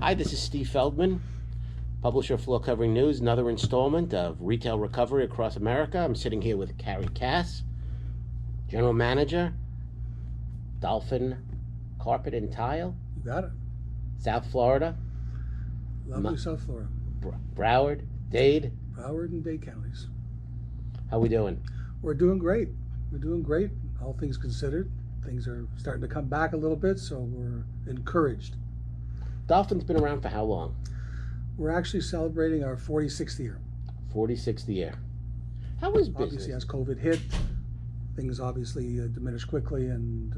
Hi, this is Steve Feldman, publisher of Floor Covering News, another installment of Retail Recovery Across America. I'm sitting here with Carrie Cass, General Manager, Dolphin Carpet and Tile, You got it. South Florida, Lovely South Florida. Broward, Dade. Broward and Dade counties. How we doing? We're doing great. We're doing great, all things considered. Things are starting to come back a little bit, so we're encouraged. Dolphin's been around for how long? We're actually celebrating our 46th year. 46th year. How is business? Obviously, as COVID hit, things obviously diminished quickly, and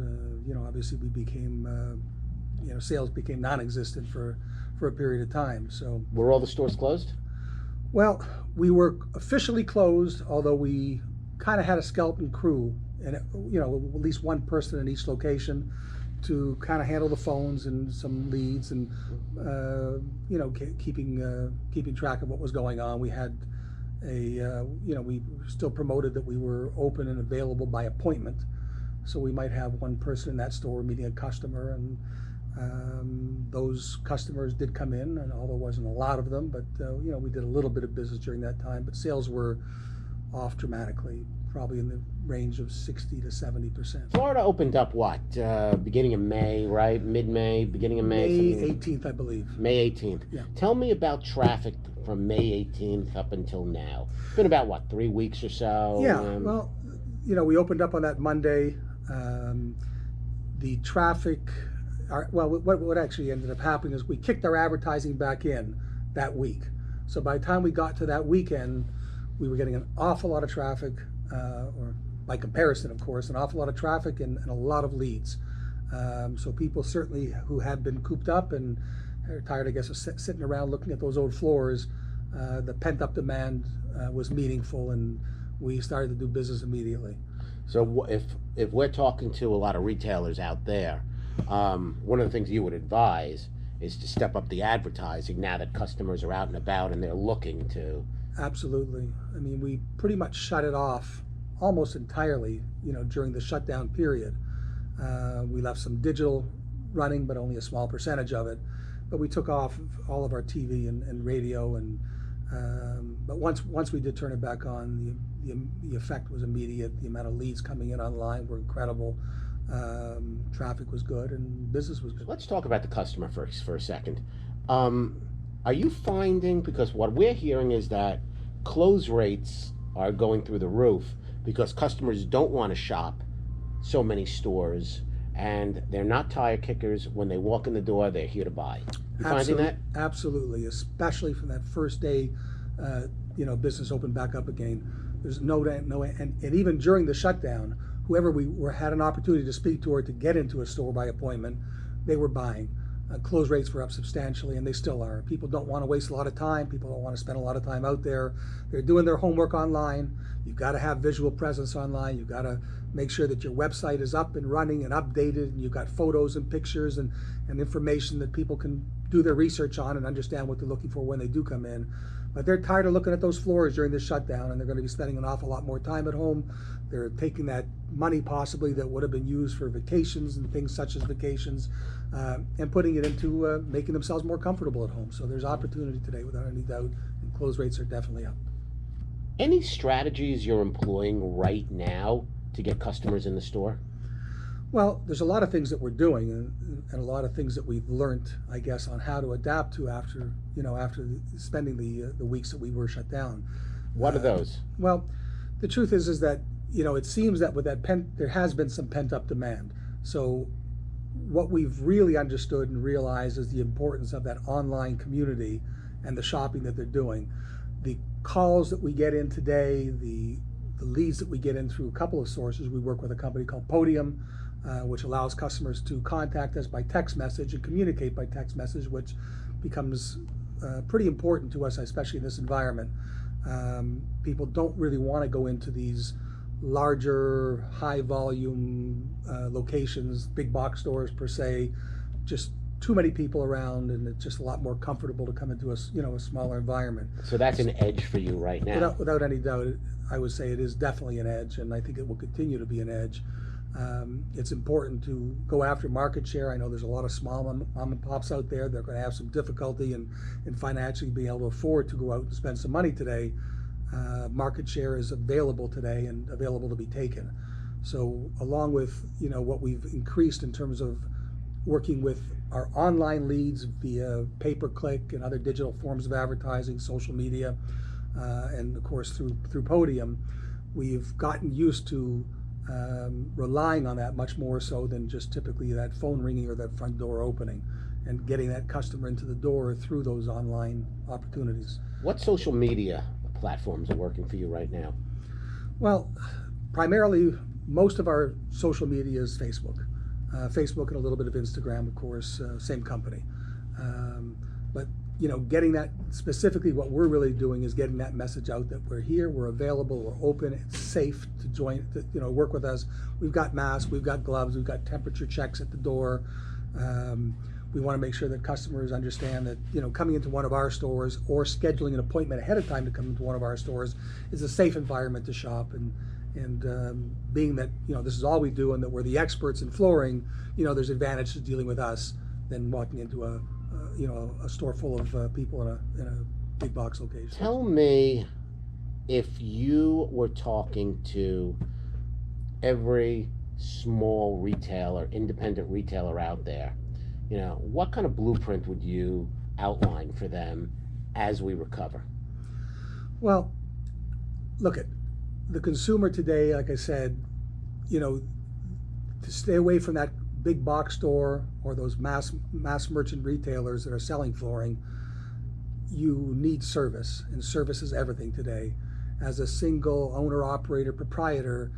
obviously we became, sales became non-existent for a period of time. So Were all the stores closed? Well, we were officially closed, although we kind of had a skeleton crew, and at least one person in each location to kind of handle the phones and some leads, and keeping track of what was going on. We had we still promoted that we were open and available by appointment, so we might have one person in that store meeting a customer, and those customers did come in, and although there wasn't a lot of them, but we did a little bit of business during that time. But sales were off dramatically, probably in the range of 60 to 70%. Florida opened up what? Beginning of May, right? Mid-May, beginning of May? May 18th, I believe. May 18th. Yeah. Tell me about traffic from May 18th up until now. It's been about, what, 3 weeks or so? Yeah, we opened up on that Monday. The traffic, what actually ended up happening is we kicked our advertising back in that week. So by the time we got to that weekend, we were getting an awful lot of traffic, or by comparison, of course, an awful lot of traffic and a lot of leads. So people certainly who had been cooped up and are tired, I guess, of sitting around looking at those old floors, the pent-up demand was meaningful, and we started to do business immediately. So if we're talking to a lot of retailers out there, one of the things you would advise is to step up the advertising now that customers are out and about and they're looking to. Absolutely. I mean, we pretty much shut it off almost entirely, during the shutdown period. We left some digital running, but only a small percentage of it. But we took off all of our TV and radio, and but once we did turn it back on, the effect was immediate. The amount of leads coming in online were incredible. Traffic was good, and business was good. Let's talk about the customer first for a second. Are you finding, because what we're hearing is that close rates are going through the roof because customers don't want to shop so many stores, and they're not tire kickers. When they walk in the door, they're here to buy. You finding that? Absolutely, especially from that first day, business opened back up again. There's no, and even during the shutdown, whoever had an opportunity to speak to or to get into a store by appointment, they were buying. Close rates were up substantially, and they still are. People don't want to waste a lot of time. People don't want to spend a lot of time out there. They're doing their homework online. You've got to have visual presence online. You've got to make sure that your website is up and running and updated, and you've got photos and pictures and information that people can do their research on and understand what they're looking for when they do come in. But they're tired of looking at those floors during this shutdown, and they're going to be spending an awful lot more time at home. They're taking that money possibly that would have been used for vacations and things such as vacations, and putting it into making themselves more comfortable at home. So there's opportunity today without any doubt, and close rates are definitely up. Any strategies you're employing right now to get customers in the store? Well, there's a lot of things that we're doing, and a lot of things that we've learned, I guess, on how to adapt to after spending the weeks that we were shut down. What are those? Well, the truth is that it seems that with that there has been some pent-up demand. So what we've really understood and realized is the importance of that online community and the shopping that they're doing. The calls that we get in today, the leads that we get in through a couple of sources. We work with a company called Podium, which allows customers to contact us by text message and communicate by text message, which becomes pretty important to us, especially in this environment. People don't really want to go into these larger, high volume locations, big box stores per se. Just too many people around, and it's just a lot more comfortable to come into a smaller environment. So that's an edge for you right now. Without any doubt, I would say it is definitely an edge, and I think it will continue to be an edge. It's important to go after market share. I know there's a lot of small mom and pops out there. They're going to have some difficulty in financially being able to afford to go out and spend some money today. Market share is available today and available to be taken. So along with what we've increased in terms of working with our online leads via pay-per-click and other digital forms of advertising, social media, and of course through Podium, we've gotten used to relying on that much more so than just typically that phone ringing or that front door opening, and getting that customer into the door through those online opportunities. What social media platforms are working for you right now? Well, primarily most of our social media is Facebook. Facebook and a little bit of Instagram, of course, same company. But getting that, specifically what we're really doing is getting that message out that we're here, we're available, we're open, it's safe to join, work with us. We've got masks, we've got gloves, we've got temperature checks at the door. We want to make sure that customers understand that coming into one of our stores or scheduling an appointment ahead of time to come into one of our stores is a safe environment to shop, and being that this is all we do and that we're the experts in flooring, there's advantage to dealing with us than walking into a store full of people in a big box location. Tell me, if you were talking to every small retailer, independent retailer out there, what kind of blueprint would you outline for them as we recover? Well, look at the consumer today, like I said, to stay away from that big box store or those mass merchant retailers that are selling flooring, you need service, and service is everything today. As a single owner, operator, proprietor,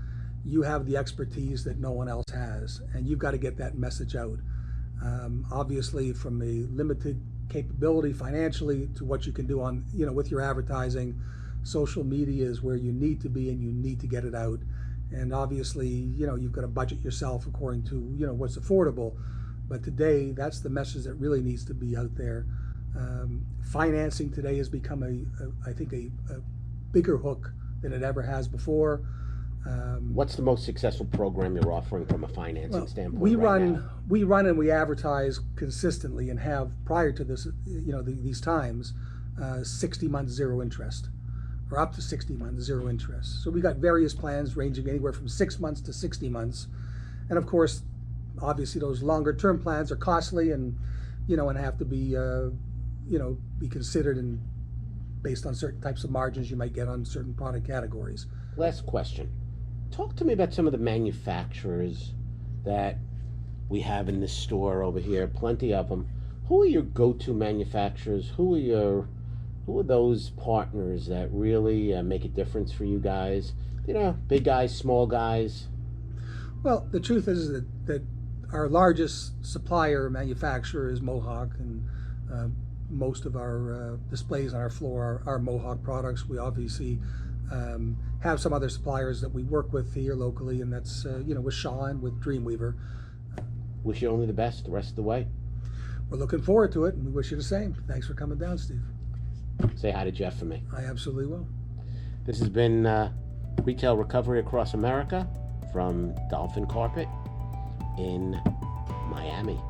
you have the expertise that no one else has, and you've got to get that message out. Obviously, from a limited capability financially to what you can do on, with your advertising, social media is where you need to be, and you need to get it out. And obviously, you've got to budget yourself according to, what's affordable. But today, that's the message that really needs to be out there. Financing today has become I think a bigger hook than it ever has before. What's the most successful program you're offering from a financing standpoint? We right now? we run and we advertise consistently, and have prior to this, these times, 60 months zero interest, or up to 60 months zero interest. So we got various plans ranging anywhere from 6 months to 60 months, and of course, obviously those longer term plans are costly and and have to be be considered and based on certain types of margins you might get on certain product categories. Last question. Talk to me about some of the manufacturers that we have in this store over here, plenty of them. Who are your go-to manufacturers? Who are those partners that really make a difference for you guys? Big guys, small guys? Well, the truth is that our largest supplier manufacturer is Mohawk, and most of our displays on our floor are Mohawk products. We obviously have some other suppliers that we work with here locally, and that's with Shaw and with Dreamweaver. Wish you only the best the rest of the way. We're looking forward to it, and we wish you the same. Thanks for coming down, Steve. Say hi to Jeff for me. I absolutely will. This has been Retail Recovery Across America from Dolphin Carpet in Miami.